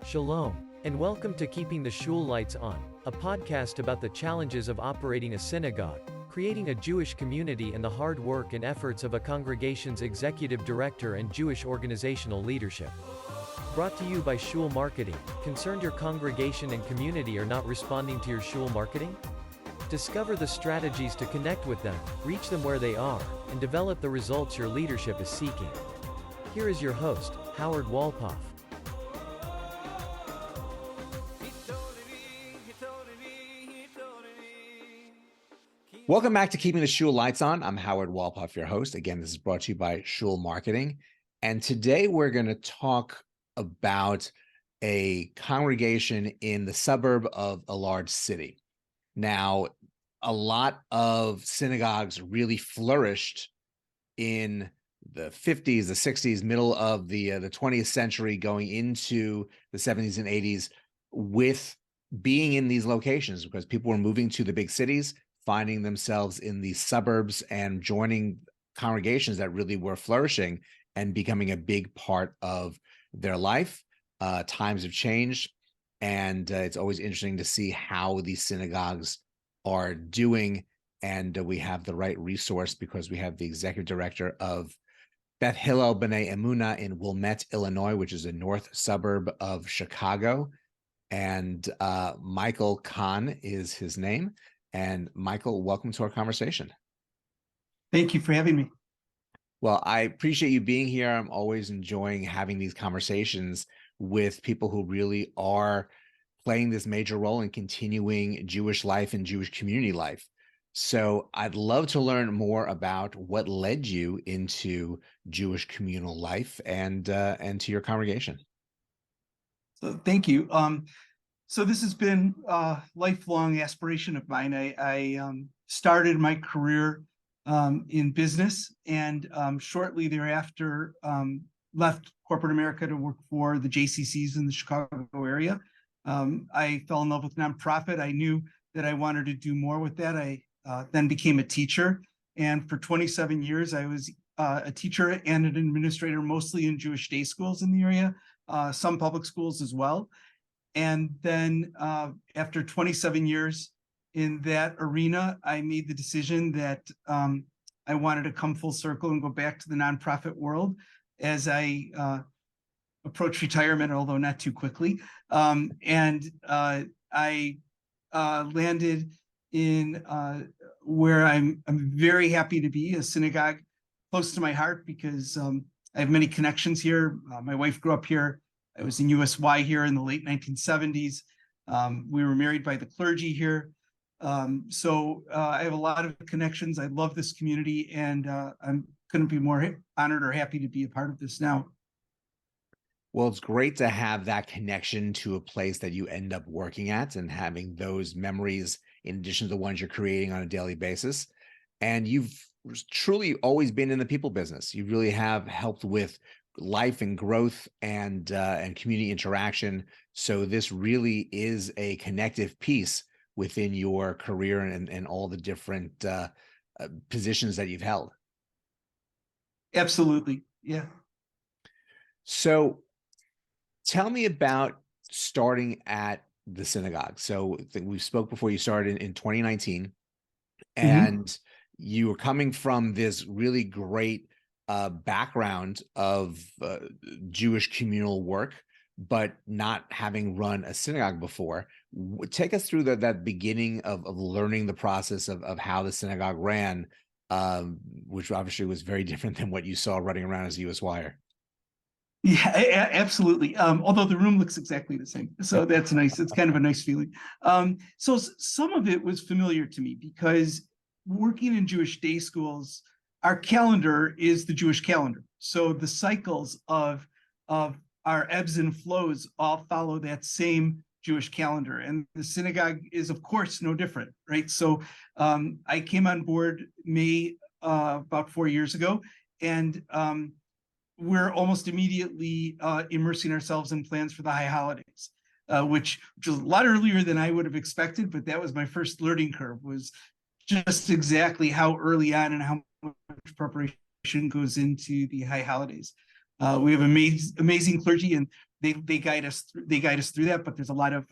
Shalom, and welcome to Keeping the Shul Lights On, a podcast about the challenges of operating a synagogue, creating a Jewish community, and the hard work and efforts of a congregation's executive director and Jewish organizational leadership. Brought to you by Shul Marketing. Concerned your congregation and community are not responding to your Shul Marketing? Discover the strategies to connect with them, reach them where they are, and develop the results your leadership is seeking. Here is your host, Howard Walpoff. Welcome back to Keeping the Shul Lights On. I'm Howard Walpoff, your host. Again, this is brought to you by Shul Marketing. And today we're going to talk about a congregation in the suburb of a large city. Now, a lot of synagogues really flourished in the 50s, the 60s, middle of the 20th century, going into the 70s and 80s, with being in these locations because people were moving to the big cities, finding themselves in the suburbs and joining congregations that really were flourishing and becoming a big part of their life. Times have changed, and it's always interesting to see how these synagogues are doing. And we have the right resource because we have the executive director of Beth Hillel Bnai Emunah in Wilmette, Illinois, which is a north suburb of Chicago. And Michael Kahn is his name. And Michael, welcome to our conversation. Thank you for having me. Well, I appreciate you being here. I'm always enjoying having these conversations with people who really are playing this major role in continuing Jewish life and Jewish community life. So I'd love to learn more about what led you into Jewish communal life and to your congregation. So thank you. So this has been a lifelong aspiration of mine. I started my career in business, and shortly thereafter left corporate America to work for the JCCs in the Chicago area. I fell in love with nonprofit. I knew that I wanted to do more with that. I then became a teacher, and for 27 years I was a teacher and an administrator, mostly in Jewish day schools in the area, some public schools as well. And then after 27 years in that arena, I made the decision that I wanted to come full circle and go back to the nonprofit world as I approached retirement, although not too quickly. And I landed in where I'm very happy to be, a synagogue close to my heart, because I have many connections here. My wife grew up here. I was in USY here in the late 1970s. We were married by the clergy here. So I have a lot of connections. I love this community, and I couldn't be more honored or happy to be a part of this now. Well, it's great to have that connection to a place that you end up working at and having those memories in addition to the ones you're creating on a daily basis. And you've truly always been in the people business. You really have helped with life and growth and community interaction. So this really is a connective piece within your career and all the different positions that you've held. Absolutely. Yeah. So tell me about starting at the synagogue. So I think we spoke before you started in 2019, and you were coming from this really great background of Jewish communal work, but not having run a synagogue before. Take us through that beginning of learning the process of how the synagogue ran, which obviously was very different than what you saw running around as a USYer. Yeah, absolutely. Although the room looks exactly the same. So that's nice. It's kind of a nice feeling. So some of it was familiar to me because working in Jewish day schools, our calendar is the Jewish calendar. So the cycles of our ebbs and flows all follow that same Jewish calendar. And the synagogue is, of course, no different, right? So I came on board May about 4 years ago, and we're almost immediately immersing ourselves in plans for the high holidays, which was a lot earlier than I would have expected, but that was my first learning curve, was just exactly how early on and how much preparation goes into the high holidays. We have amazing clergy, and they guide us through that, but there's a lot of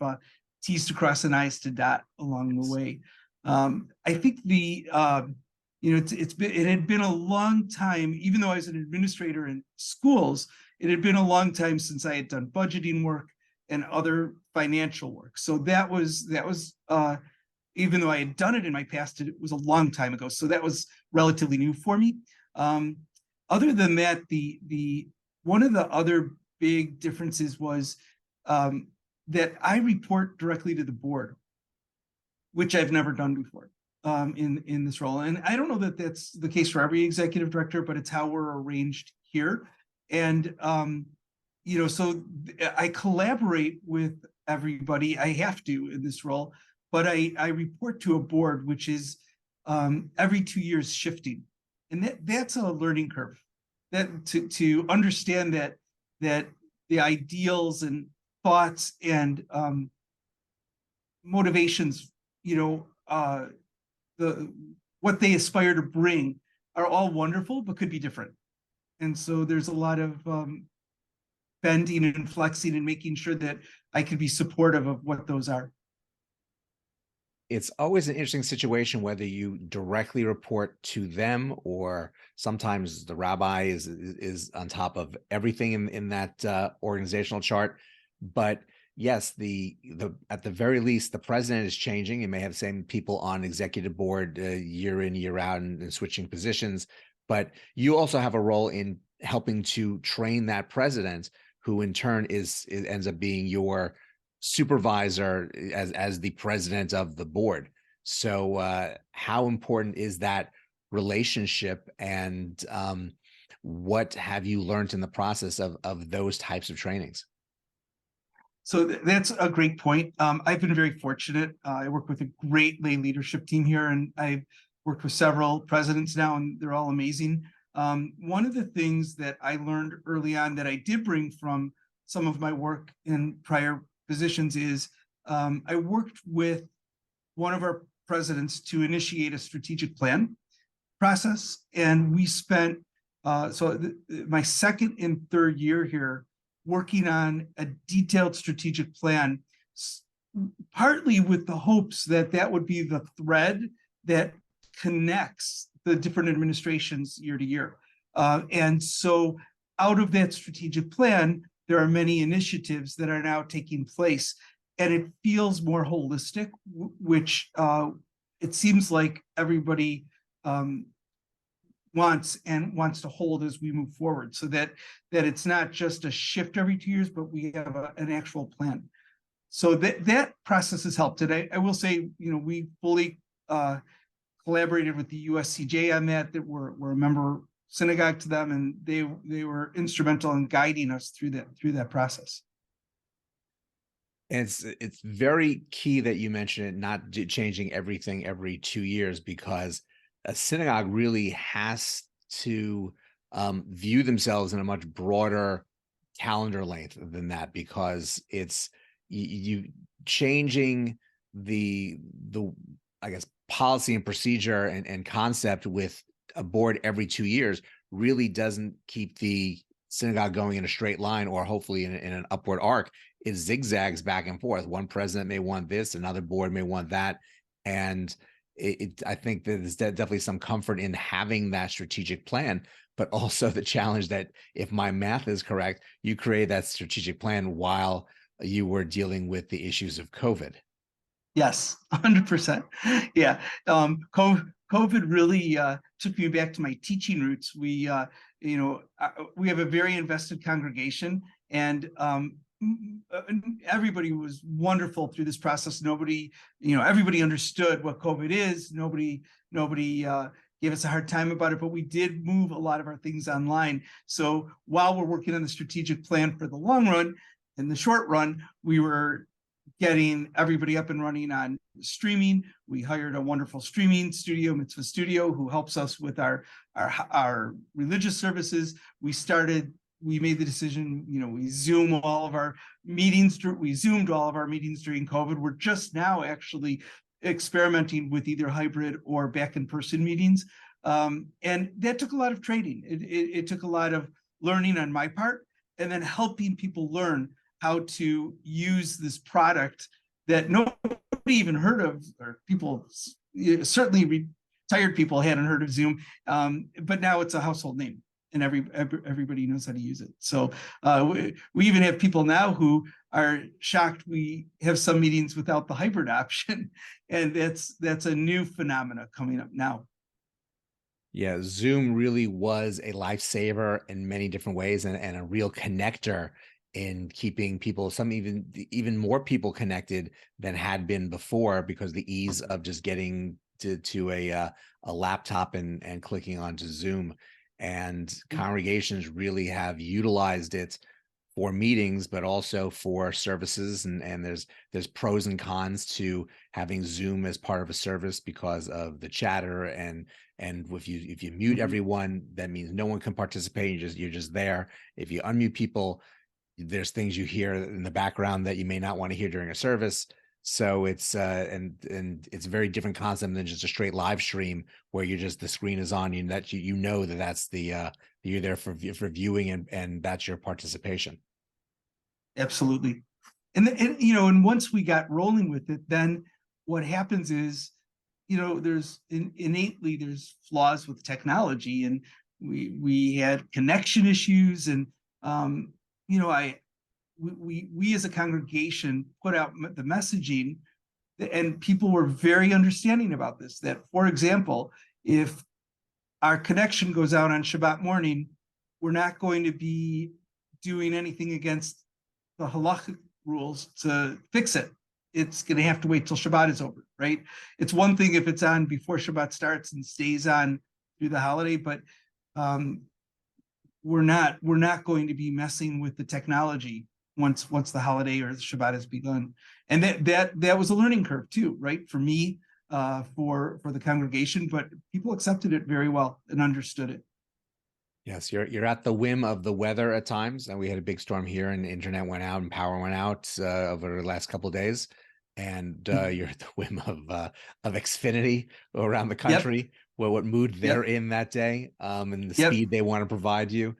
T's to cross and I's to dot along the way. I think it had been a long time, even though I was an administrator in schools, it had been a long time since I had done budgeting work and other financial work. So that was even though I had done it in my past, it was a long time ago. So that was relatively new for me. Other than that, the one of the other big differences was that I report directly to the board, which I've never done before in this role. And I don't know that that's the case for every executive director, but it's how we're arranged here. And so I collaborate with everybody. I have to in this role, but I report to a board, which is every 2 years shifting. And that's a learning curve. That to understand that the ideals and thoughts and motivations, what they aspire to bring are all wonderful, but could be different. And so there's a lot of bending and flexing and making sure that I can be supportive of what those are. It's always an interesting situation whether you directly report to them or sometimes the rabbi is on top of everything in that organizational chart. But yes, at the very least, the president is changing. You may have the same people on executive board year in, year out and switching positions. But you also have a role in helping to train that president, who in turn ends up being your supervisor as the president of the board. So how important is that relationship, and what have you learned in the process of those types of trainings? So that's a great point. I've been very fortunate. I work with a great lay leadership team here, and I've worked with several presidents now, and they're all amazing. One of the things that I learned early on that I did bring from some of my work in prior positions is I worked with one of our presidents to initiate a strategic plan process. And we spent, my second and third year here working on a detailed strategic plan, partly with the hopes that would be the thread that connects the different administrations year to year. And so out of that strategic plan, there are many initiatives that are now taking place, and it feels more holistic, which it seems like everybody wants to hold as we move forward, so that it's not just a shift every 2 years, but we have an actual plan. So that process has helped. And I will say, we fully collaborated with the USCJ on that we're a member Synagogue to them, and they were instrumental in guiding us through that process. And it's very key that you mention it, not changing everything every 2 years, because a synagogue really has to view themselves in a much broader calendar length than that, because it's you changing the I guess policy and procedure and concept with a board every 2 years really doesn't keep the synagogue going in a straight line, or hopefully in an upward arc. It zigzags back and forth. One president may want this, another board may want that. And I think that there's definitely some comfort in having that strategic plan, but also the challenge that if my math is correct, you created that strategic plan while you were dealing with the issues of COVID. Yes, 100%. Yeah. COVID really took me back to my teaching roots. We have a very invested congregation, and everybody was wonderful through this process. Everybody understood what COVID is. Nobody gave us a hard time about it, but we did move a lot of our things online. So while we're working on the strategic plan for the long run, in the short run, we were getting everybody up and running on streaming. We hired a wonderful streaming studio, Mitzvah Studio, who helps us with our religious services. We made the decision, we zoomed all of our meetings during COVID. We're just now actually experimenting with either hybrid or back in person meetings. And that took a lot of training. It took a lot of learning on my part, and then helping people learn how to use this product that nobody even heard of, or people, certainly retired people hadn't heard of Zoom, but now it's a household name and everybody knows how to use it. So we even have people now who are shocked we have some meetings without the hybrid option, and that's a new phenomena coming up now. Yeah, Zoom really was a lifesaver in many different ways, and a real connector in keeping people, some even more people connected than had been before, because the ease of just getting to a laptop and clicking onto Zoom. And congregations really have utilized it for meetings, but also for services. And there's pros and cons to having Zoom as part of a service because of the chatter, and if you mute everyone, that means no one can participate. You're just there. If you unmute people, there's things you hear in the background that you may not want to hear during a service. So it's and it's a very different concept than just a straight live stream where the screen is on you, that you know that's the you're there for viewing, and that's your participation. Absolutely. And once we got rolling with it, then what happens is, there's innately there's flaws with technology, and we had connection issues, and we as a congregation put out the messaging, and people were very understanding about this, that, for example, if our connection goes out on Shabbat morning, we're not going to be doing anything against the halachic rules to fix it. It's going to have to wait till Shabbat is over, right? It's one thing if it's on before Shabbat starts and stays on through the holiday, but we're not going to be messing with the technology once the holiday or the Shabbat has begun. And that was a learning curve too, right? For me, for the congregation, but people accepted it very well and understood it. Yes, you're at the whim of the weather at times, and we had a big storm here, and the internet went out and power went out over the last couple of days, and you're at the whim of Xfinity around the country, what mood they're in that day, and the speed they want to provide you.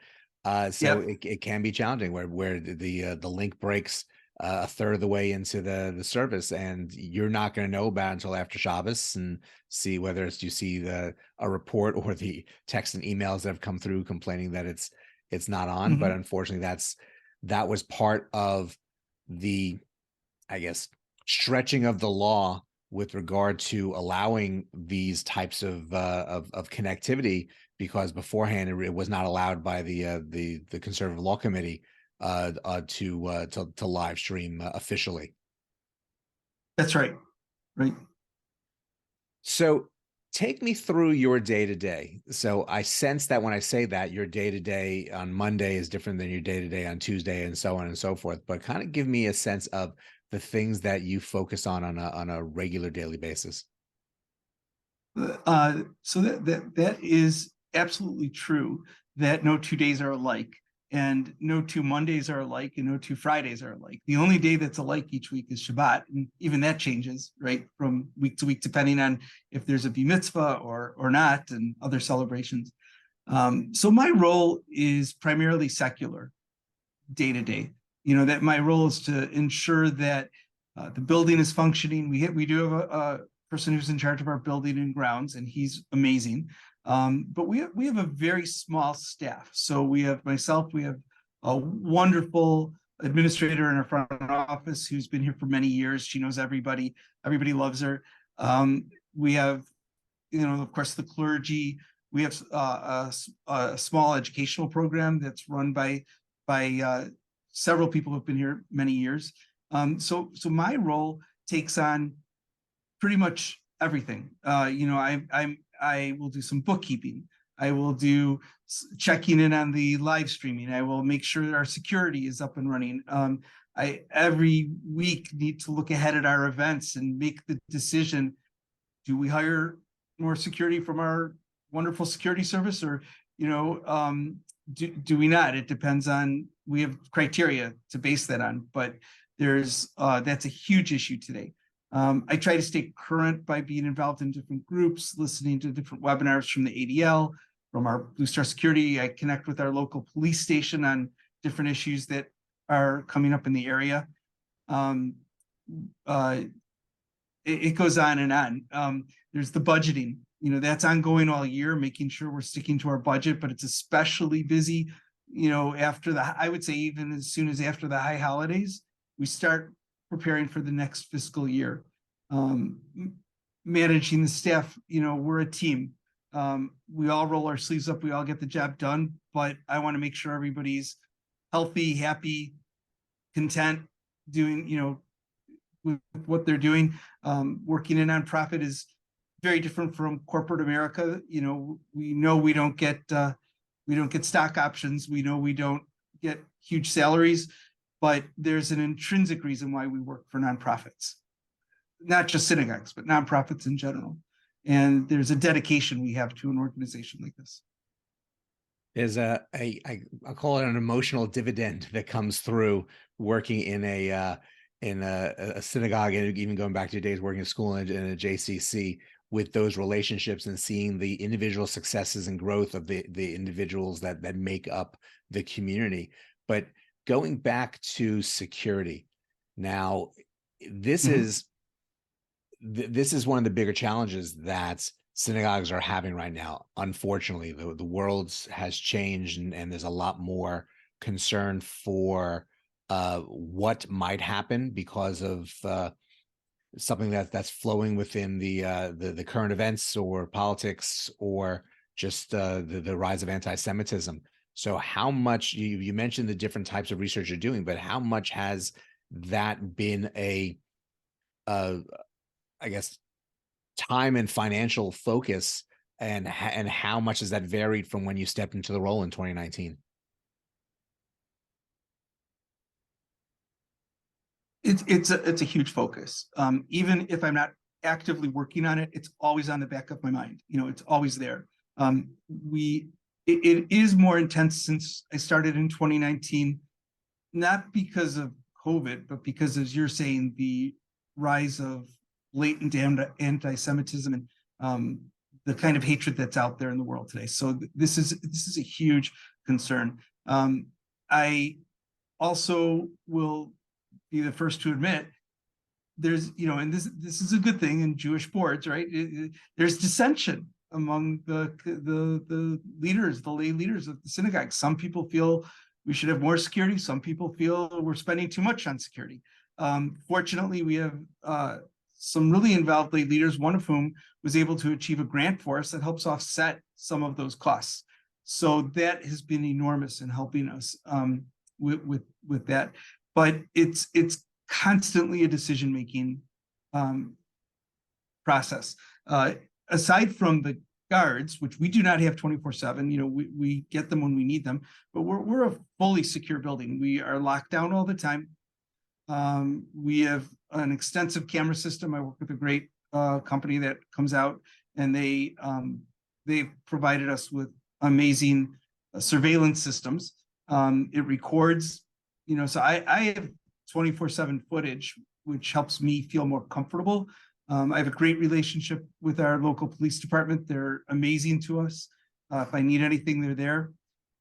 So it can be challenging where the link breaks a third of the way into the service, and you're not going to know about it until after Shabbos, and see whether you see a report or the text and emails that have come through complaining that it's not on. But unfortunately, that was part of the, I guess, stretching of the law with regard to allowing these types of connectivity, because beforehand it was not allowed by the Conservative Law Committee to live stream officially. That's right. Right. So take me through your day-to-day. So I sense that when I say that, your day-to-day on Monday is different than your day-to-day on Tuesday, and so on and so forth. But kind of give me a sense of the things that you focus on a regular daily basis. So that is absolutely true, that no 2 days are alike, and no 2 Mondays are alike, and no 2 Fridays are alike. The only day that's alike each week is Shabbat, and even that changes, right, from week to week, depending on if there's a bar mitzvah or not, and other celebrations. So my role is primarily secular, day to day. That my role is to ensure that the building is functioning. We do have a person who's in charge of our building and grounds, and he's amazing. But we have a very small staff. So we have myself, we have a wonderful administrator in our front office who's been here for many years. She knows everybody. Everybody loves her. We have, of course, the clergy. We have a small educational program that's run by several people who've been here many years. So my role takes on pretty much everything. I will do some bookkeeping. I will do checking in on the live streaming. I will make sure that our security is up and running. I every week need to look ahead at our events and make the decision: do we hire more security from our wonderful security service, or do we not? It depends on. We have criteria to base that on, but that's a huge issue today. I try to stay current by being involved in different groups, listening to different webinars from the ADL, from our Blue Star Security. I connect with our local police station on different issues that are coming up in the area. Um, uh, it goes on and on. There's the budgeting, that's ongoing all year, making sure we're sticking to our budget, but it's especially busy, after I would say even as soon as after the high holidays, we start preparing for the next fiscal year. Managing the staff, we're a team. We all roll our sleeves up, we all get the job done, but I want to make sure everybody's healthy, happy, content, doing, with what they're doing. Working in nonprofit is very different from corporate America. We don't get stock options. We know we don't get huge salaries, but there's an intrinsic reason why we work for nonprofits, not just synagogues, but nonprofits in general. And there's a dedication we have to an organization like this. There's I'll call it an emotional dividend that comes through working in a synagogue, and even going back to your days working at school in a JCC, with those relationships and seeing the individual successes and growth of the individuals that make up the community. But going back to security, now this is one of the bigger challenges that synagogues are having right now. Unfortunately, the world has changed, and there's a lot more concern for what might happen because of something that's flowing within the current events or politics, or just the rise of anti-Semitism. So how much, you mentioned the different types of research you're doing, but how much has that been I guess, time and financial focus, and how much has that varied from when you stepped into the role in 2019? It's a huge focus. Even if I'm not actively working on it, it's always on the back of my mind. It's always there. It is more intense since I started in 2019, not because of COVID, but because, as you're saying, the rise of latent anti-Semitism and the kind of hatred that's out there in the world today. So this is a huge concern. I also will be the first to admit there's, and this is a good thing in Jewish boards, right? There's dissension among the leaders, the lay leaders of the synagogue. Some people feel we should have more security. Some people feel we're spending too much on security. Fortunately, we have some really involved lay leaders, one of whom was able to achieve a grant for us that helps offset some of those costs. So that has been enormous in helping us with that. But it's constantly a decision-making process. Aside from the guards, which we do not have 24/7, we get them when we need them, but we're a fully secure building. We are locked down all the time. We have an extensive camera system. I work with a great company that comes out, and they've provided us with amazing surveillance systems. It records, so I have 24/7 footage, which helps me feel more comfortable. I have a great relationship with our local police department. They're amazing to us. If I need anything, they're there.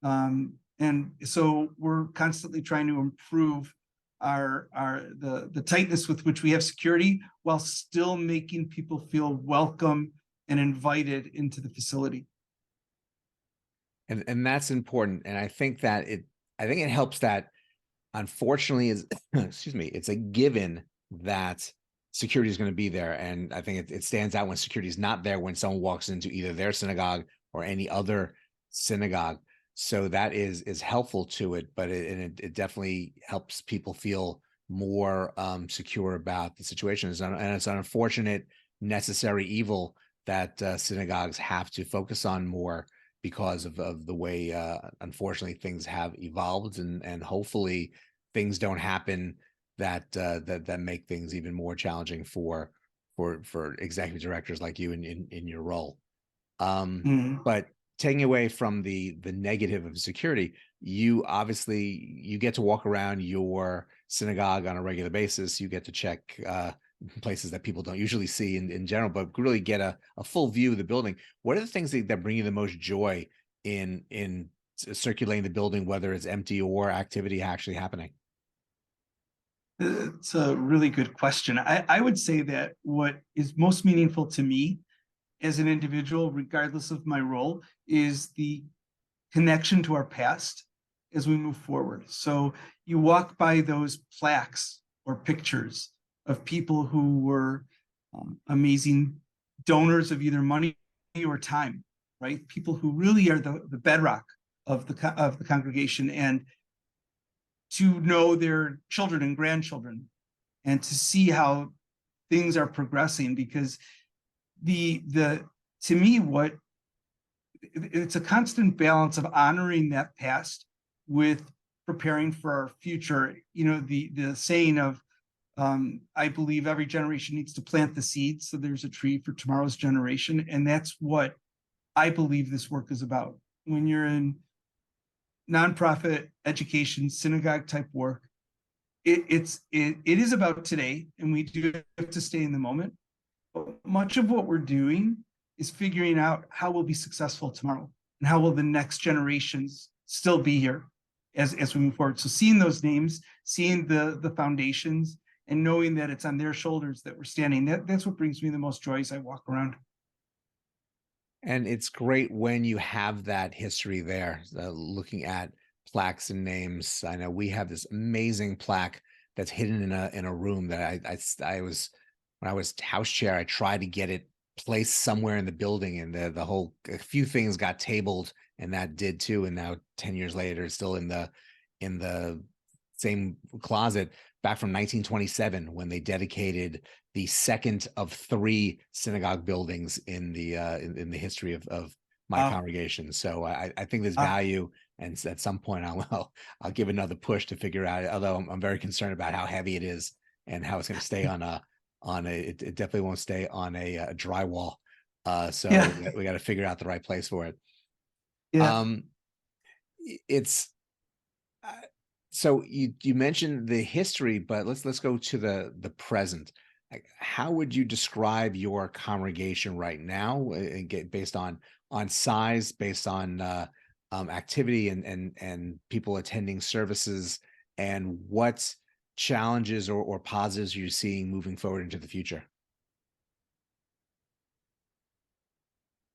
And so we're constantly trying to improve the tightness with which we have security, while still making people feel welcome and invited into the facility. And that's important. And I think it helps that, unfortunately, is excuse me, it's a given that security is going to be there. And I think it stands out when security is not there, when someone walks into either their synagogue or any other synagogue. So that is helpful to it, but it definitely helps people feel more secure about the situation. And it's an unfortunate, necessary evil that synagogues have to focus on more, because of the way, unfortunately, things have evolved, and hopefully things don't happen that make things even more challenging for executive directors like you in your role. But taking away from the negative of security, you get to walk around your synagogue on a regular basis. You get to check places that people don't usually see in general, but really get a full view of the building. What are the things that bring you the most joy in circulating the building, whether it's empty or activity actually happening? It's a really good question. I would say that what is most meaningful to me as an individual, regardless of my role, is the connection to our past as we move forward. So you walk by those plaques or pictures of people who were amazing donors of either money or time, right? People who really are the bedrock of the congregation, and to know their children and grandchildren and to see how things are progressing, because the to me, what it's a constant balance of honoring that past with preparing for our future. You know, the saying of I believe every generation needs to plant the seeds so there's a tree for tomorrow's generation, and that's what I believe this work is about. When you're in nonprofit education, synagogue type work, it is about today, and we do have to stay in the moment. But much of what we're doing is figuring out how we'll be successful tomorrow, and how will the next generations still be here as we move forward. So seeing those names, seeing the foundations, and knowing that it's on their shoulders that we're standing, that's what brings me the most joy as I walk around. And it's great when you have that history there, looking at plaques and names. I know we have this amazing plaque that's hidden in a room that I was, when I was house chair, I tried to get it placed somewhere in the building, and a few things got tabled, and that did too. And now 10 years later, it's still in the same closet back from 1927, when they dedicated the second of 3 synagogue buildings in the history of my congregation. So I think there's value, and at some point I'll give another push to figure out. Although I'm very concerned about how heavy it is and how it's going to stay on a it definitely won't stay on a drywall. So Yeah. we got to figure out the right place for it. Yeah. It's so you mentioned the history, but let's go to the present. Like, how would you describe your congregation right now, and get based on size, based on activity and people attending services, and what challenges or positives you're seeing moving forward into the future?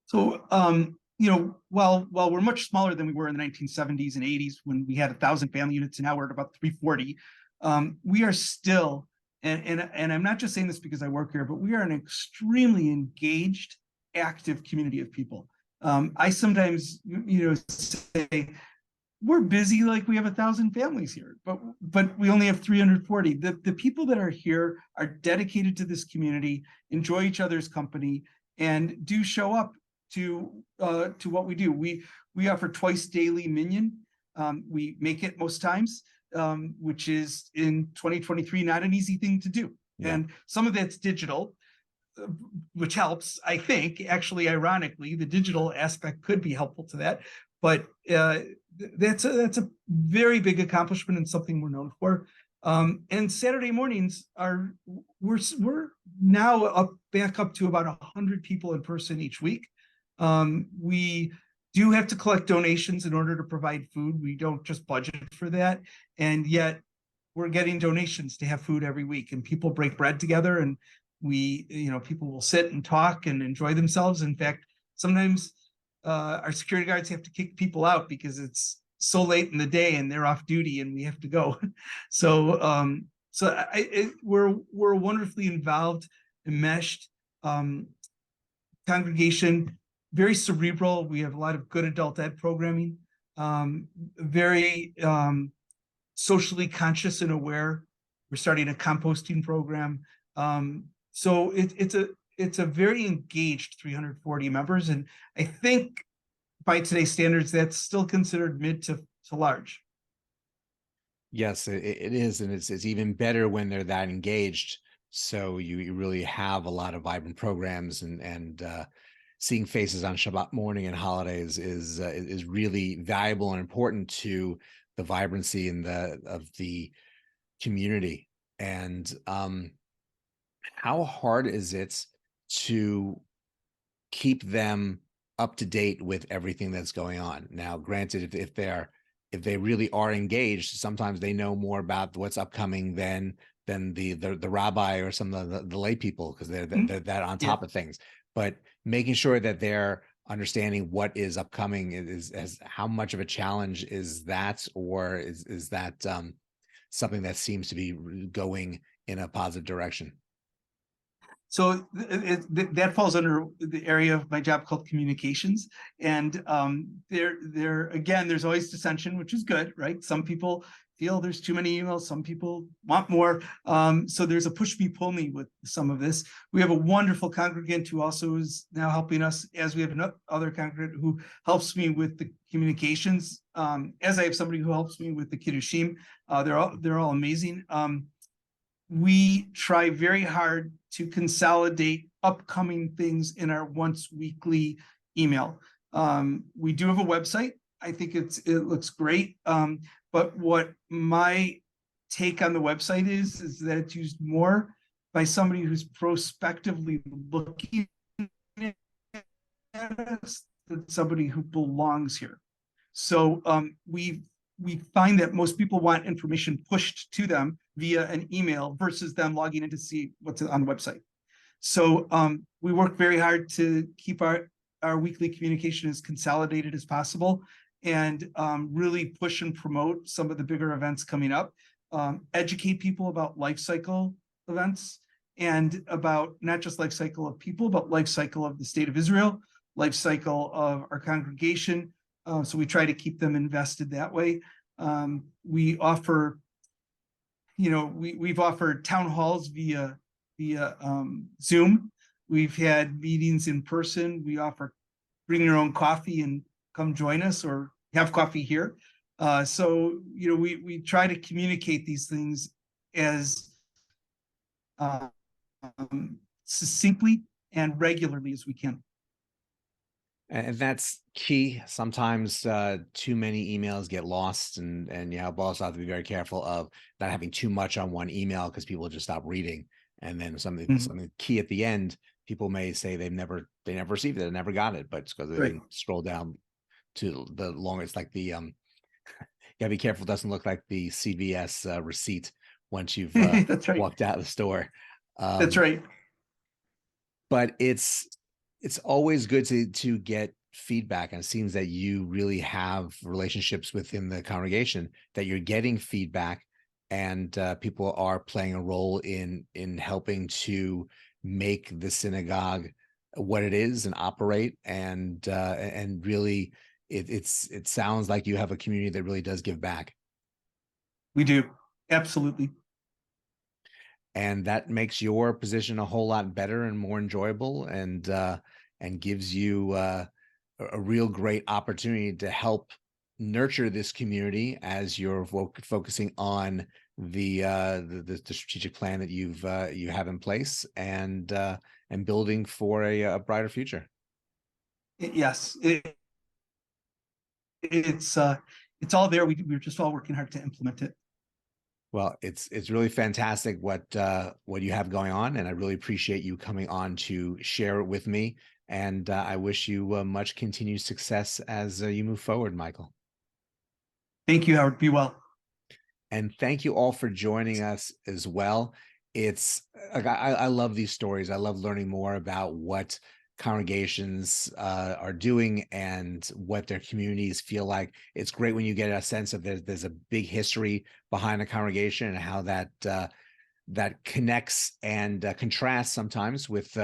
So, you know, while we're much smaller than we were in the 1970s and 80s, when we had 1,000 family units, and now we're at about 340, we are still, and I'm not just saying this because I work here, but we are an extremely engaged, active community of people. I sometimes, you know, say we're busy like we have 1,000 families here, but we only have 340. The people that are here are dedicated to this community, enjoy each other's company, and do show up to what we do. We offer twice daily minyan. We make it most times, which is in 2023 not an easy thing to do. Yeah. And some of that's digital, which helps. I think, actually, ironically, the digital aspect could be helpful to that. But that's a very big accomplishment and something we're known for. And Saturday mornings we're now back up to about 100 people in person each week. We do have to collect donations in order to provide food. We don't just budget for that, and yet we're getting donations to have food every week. And people break bread together, and people will sit and talk and enjoy themselves. In fact, sometimes our security guards have to kick people out because it's so late in the day and they're off duty and we have to go. So we're a wonderfully involved, enmeshed congregation, very cerebral. We have a lot of good adult ed programming, very socially conscious and aware. We're starting a composting program. So it's a very engaged 340 members, and I think by today's standards, that's still considered mid to large. Yes, it is, and it's even better when they're that engaged. So you really have a lot of vibrant programs, and seeing faces on Shabbat morning and holidays is really valuable and important to the vibrancy of the community. And how hard is it to keep them up to date with everything that's going on? Now, granted, if they really are engaged, sometimes they know more about what's upcoming than the rabbi or some of the lay people, because they're that on top of things. But making sure that they're understanding what is upcoming is how much of a challenge is that, or is that something that seems to be going in a positive direction? So that falls under the area of my job called communications. And there again, there's always dissension, which is good, right? Some people feel there's too many emails, some people want more. So there's a push me, pull me with some of this. We have a wonderful congregant who also is now helping us, as we have another congregant who helps me with the communications. As I have somebody who helps me with the Kiddushim. They're all amazing. We try very hard to consolidate upcoming things in our once weekly email. We do have a website. I think it looks great. But what my take on the website is that it's used more by somebody who's prospectively looking at us than somebody who belongs here. So we find that most people want information pushed to them via an email versus them logging in to see what's on the website. So we work very hard to keep our weekly communication as consolidated as possible, and really push and promote some of the bigger events coming up, educate people about life cycle events, and about not just life cycle of people, but life cycle of the state of Israel, life cycle of our congregation. So we try to keep them invested that way. We offer, we've offered town halls via Zoom. We've had meetings in person. We offer bring your own coffee and come join us, or have coffee here. So we try to communicate these things as succinctly and regularly as we can. And that's key. Sometimes too many emails get lost, and you also have to be very careful of not having too much on one email, because people just stop reading. And then something key at the end, people may say they never received it, they never got it, but it's because they didn't scroll down to the longer. It's like the you gotta be careful it doesn't look like the CVS receipt once you've That's right. walked out of the store. That's right. But it's always good to get feedback, and it seems that you really have relationships within the congregation, that you're getting feedback, and people are playing a role in helping to make the synagogue what it is and operate, and really it sounds like you have a community that really does give back. We do, absolutely. And that makes your position a whole lot better and more enjoyable, and gives you a real great opportunity to help nurture this community as you're focusing on the strategic plan that you have in place, and building for a brighter future. Yes, it's all there. We're just all working hard to implement it. Well, it's really fantastic what you have going on, and I really appreciate you coming on to share it with me. And I wish you much continued success as you move forward, Michael. Thank you, Howard. Be well. And thank you all for joining us as well. It's like I love these stories. I love learning more about what congregations are doing and what their communities feel like. It's great when you get a sense of there's a big history behind a congregation, and how that connects and contrasts sometimes with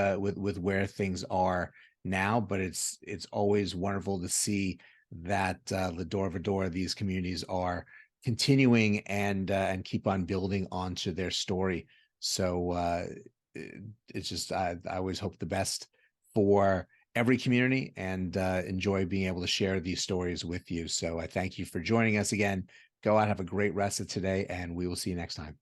where things are now. But it's always wonderful to see that the door these communities are continuing and keep on building onto their story. So it's just I always hope the best for every community, and enjoy being able to share these stories with you. So I thank you for joining us again. Go out, have a great rest of today, and we will see you next time.